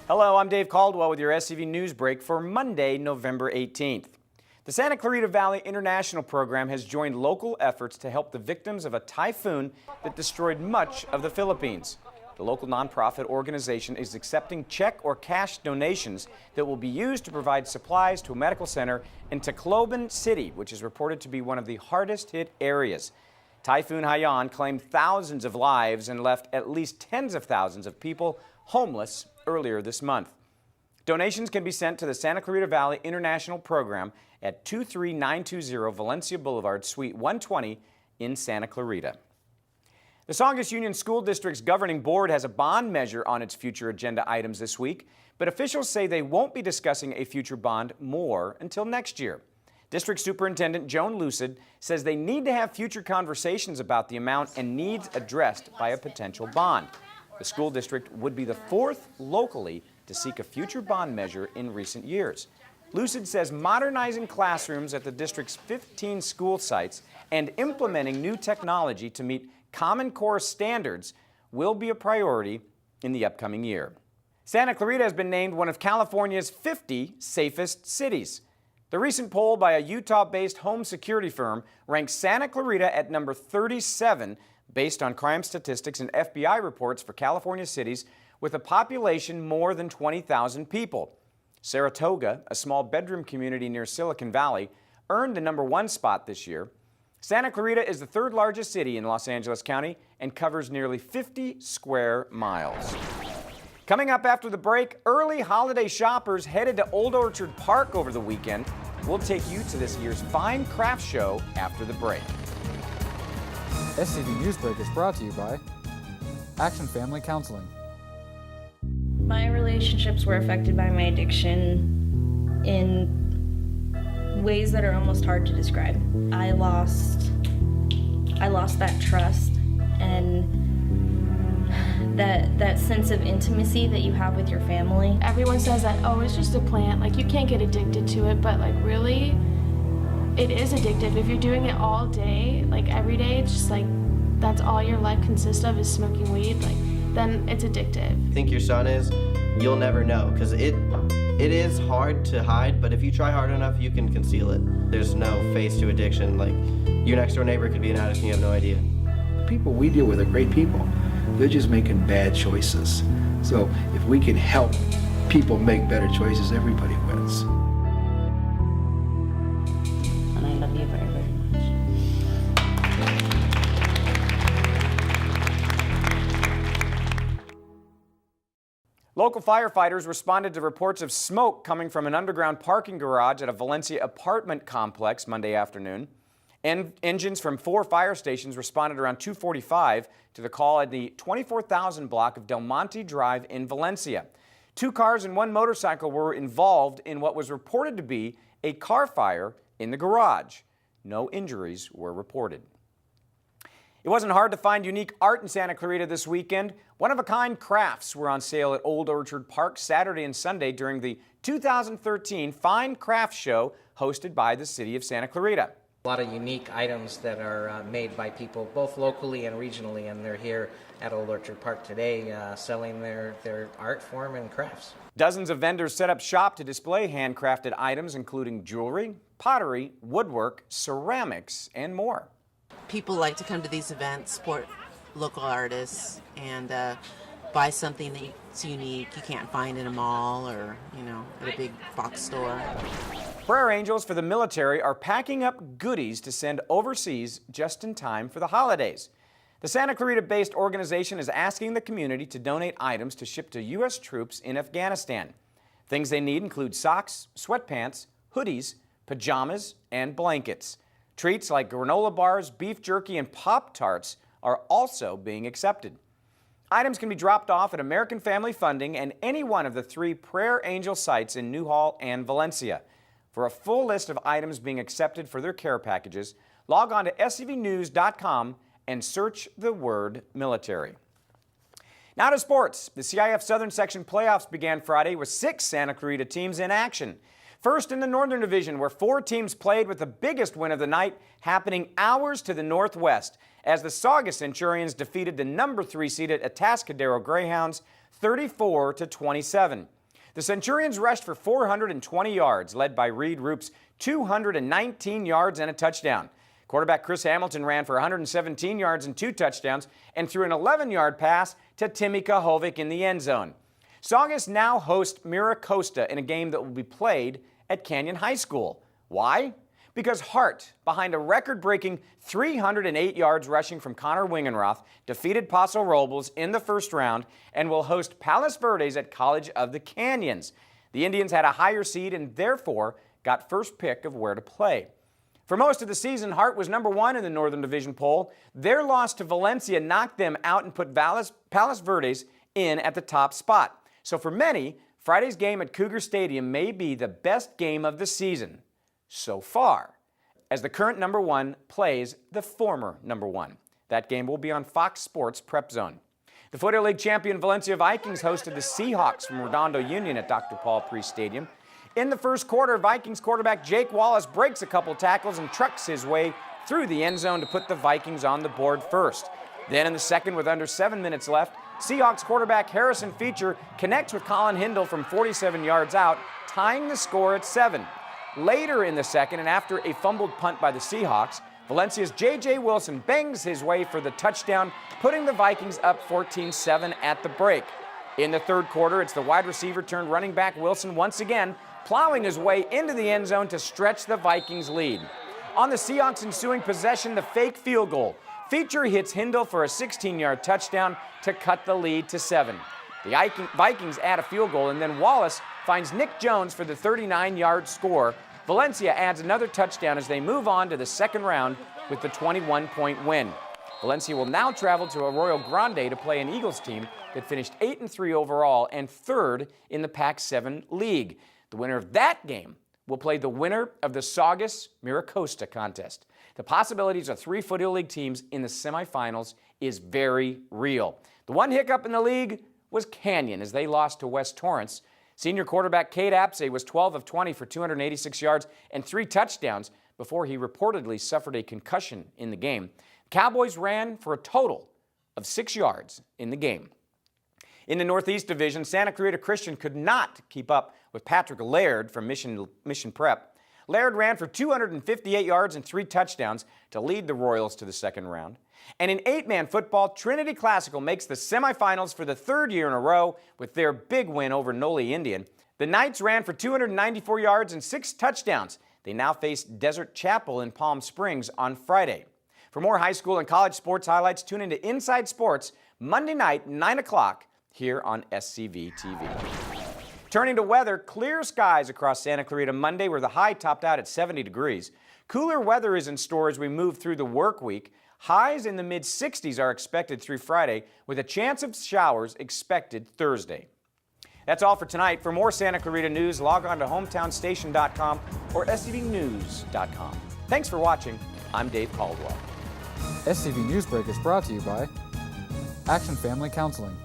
Hello, I'm Dave Caldwell with your SCV NewsBreak for Monday, November 18th. The Santa Clarita Valley International Program has joined local efforts to help the victims of a typhoon that destroyed much of the Philippines. The local nonprofit organization is accepting check or cash donations that will be used to provide supplies to a medical center in Tacloban City, which is reported to be one of the hardest hit areas. Typhoon Haiyan claimed thousands of lives and left at least tens of thousands of people homeless earlier this month. Donations can be sent to the Santa Clarita Valley International Program at 23920 Valencia Boulevard, Suite 120 in Santa Clarita. The Saugus Union School District's governing board has a bond measure on its future agenda items this week, but officials say they won't be discussing a future bond more until next year. District Superintendent Joan Lucid says they need to have future conversations about the amount and needs addressed by a potential bond. The school district would be the fourth locally to seek a future bond measure in recent years. Lucid says modernizing classrooms at the district's 15 school sites and implementing new technology to meet Common Core standards will be a priority in the upcoming year. Santa Clarita has been named one of California's 50 safest cities. The recent poll by a Utah-based home security firm ranks Santa Clarita at number 37 based on crime statistics and FBI reports for California cities with a population more than 20,000 people. Saratoga, a small bedroom community near Silicon Valley, earned the number 1 spot this year. Santa Clarita is the third largest city in Los Angeles County and covers nearly 50 square miles. Coming up after the break, early holiday shoppers headed to Old Orchard Park over the weekend. We'll take you to this year's fine craft show after the break. SCV NewsBreak is brought to you by Action Family Counseling. My relationships were affected by my addiction in ways that are almost hard to describe. I lost that trust and that sense of intimacy that you have with your family. Everyone says that, oh, it's just a plant, like you can't get addicted to it, but like really, it is addictive. If you're doing it all day, like every day, it's just like that's all your life consists of is smoking weed, like then it's addictive. Think your son is, you'll never know, because it is hard to hide, but if you try hard enough, you can conceal it. There's no face to addiction. Like your next door neighbor could be an addict and you have no idea. The people we deal with are great people. They're just making bad choices. So if we can help people make better choices, everybody wins. And I love you very, very much. Local firefighters responded to reports of smoke coming from an underground parking garage at a Valencia apartment complex Monday afternoon. Engines from 4 fire stations responded around 2:45 to the call at the 24,000 block of Del Monte Drive in Valencia. 2 cars and 1 motorcycle were involved in what was reported to be a car fire in the garage. No injuries were reported. It wasn't hard to find unique art in Santa Clarita this weekend. One-of-a-kind crafts were on sale at Old Orchard Park Saturday and Sunday during the 2013 Fine Craft Show hosted by the City of Santa Clarita. A lot of unique items that are made by people both locally and regionally, and they're here at Old Orchard Park today selling their art form and crafts. Dozens of vendors set up shop to display handcrafted items including jewelry, pottery, woodwork, ceramics, and more. People like to come to these events, support local artists, and buy something that's unique you can't find in a mall or, at a big box store. Prayer Angels for the military are packing up goodies to send overseas just in time for the holidays. The Santa Clarita-based organization is asking the community to donate items to ship to U.S. troops in Afghanistan. Things they need include socks, sweatpants, hoodies, pajamas, and blankets. Treats like granola bars, beef jerky, and Pop-Tarts are also being accepted. Items can be dropped off at American Family Funding and any one of the 3 Prayer Angel sites in Newhall and Valencia. For a full list of items being accepted for their care packages, log on to scvnews.com and search the word military. Now to sports. The CIF Southern Section playoffs began Friday with 6 Santa Clarita teams in action. First in the Northern Division, where 4 teams played, with the biggest win of the night happening hours to the northwest, as the Saugus Centurions defeated the number 3 seeded Atascadero Greyhounds 34-27. The Centurions rushed for 420 yards, led by Reed Roop's 219 yards and a touchdown. Quarterback Chris Hamilton ran for 117 yards and 2 touchdowns and threw an 11-yard pass to Timmy Kahovic in the end zone. Saugus now hosts Mira Costa in a game that will be played at Canyon High School. Why? Because Hart, behind a record-breaking 308 yards rushing from Connor Wingenroth, defeated Paso Robles in the first round and will host Palos Verdes at College of the Canyons. The Indians had a higher seed and therefore got first pick of where to play. For most of the season, Hart was number 1 in the Northern Division poll. Their loss to Valencia knocked them out and put Palos Verdes in at the top spot. So for many, Friday's game at Cougar Stadium may be the best game of the season so far, as the current number 1 plays the former number 1. That game will be on Fox Sports Prep Zone. The Foothill League champion Valencia Vikings hosted the Seahawks from Redondo Union at Dr. Paul Priest Stadium. In the first quarter, Vikings quarterback Jake Wallace breaks a couple tackles and trucks his way through the end zone to put the Vikings on the board first. Then in the second, with under 7 minutes left, Seahawks quarterback Harrison Feature connects with Colin Hindle from 47 yards out, tying the score at 7. Later in the second, and after a fumbled punt by the Seahawks, Valencia's J.J. Wilson bangs his way for the touchdown, putting the Vikings up 14-7 at the break. In the third quarter, it's the wide receiver turned running back Wilson once again, plowing his way into the end zone to stretch the Vikings' lead. On the Seahawks' ensuing possession, the fake field goal. Feature hits Hindle for a 16-yard touchdown to cut the lead to 7. The Vikings add a field goal, and then Wallace finds Nick Jones for the 39-yard score. Valencia adds another touchdown as they move on to the second round with the 21-point win. Valencia will now travel to Arroyo Grande to play an Eagles team that finished 8-3 overall and 3rd in the Pac-7 League. The winner of that game will play the winner of the Saugus Mira Costa contest. The possibilities of 3 Foothill League teams in the semifinals is very real. The one hiccup in the league was Canyon as they lost to West Torrance. Senior quarterback Cade Apse was 12 of 20 for 286 yards and 3 touchdowns before he reportedly suffered a concussion in the game. The Cowboys ran for a total of 6 yards in the game. In the Northeast Division, Santa Clarita Christian could not keep up with Patrick Laird from Mission Prep. Laird ran for 258 yards and 3 touchdowns to lead the Royals to the second round. And in 8-man football, Trinity Classical makes the semifinals for the 3rd year in a row with their big win over Noli Indian. The Knights ran for 294 yards and 6 touchdowns. They now face Desert Chapel in Palm Springs on Friday. For more high school and college sports highlights, tune into Inside Sports Monday night, 9 o'clock, here on SCV TV. Turning to weather, clear skies across Santa Clarita Monday, where the high topped out at 70 degrees. Cooler weather is in store as we move through the work week. Highs in the mid-60s are expected through Friday, with a chance of showers expected Thursday. That's all for tonight. For more Santa Clarita news, log on to hometownstation.com or scvnews.com. Thanks for watching. I'm Dave Caldwell. SCV NewsBreak is brought to you by Action Family Counseling.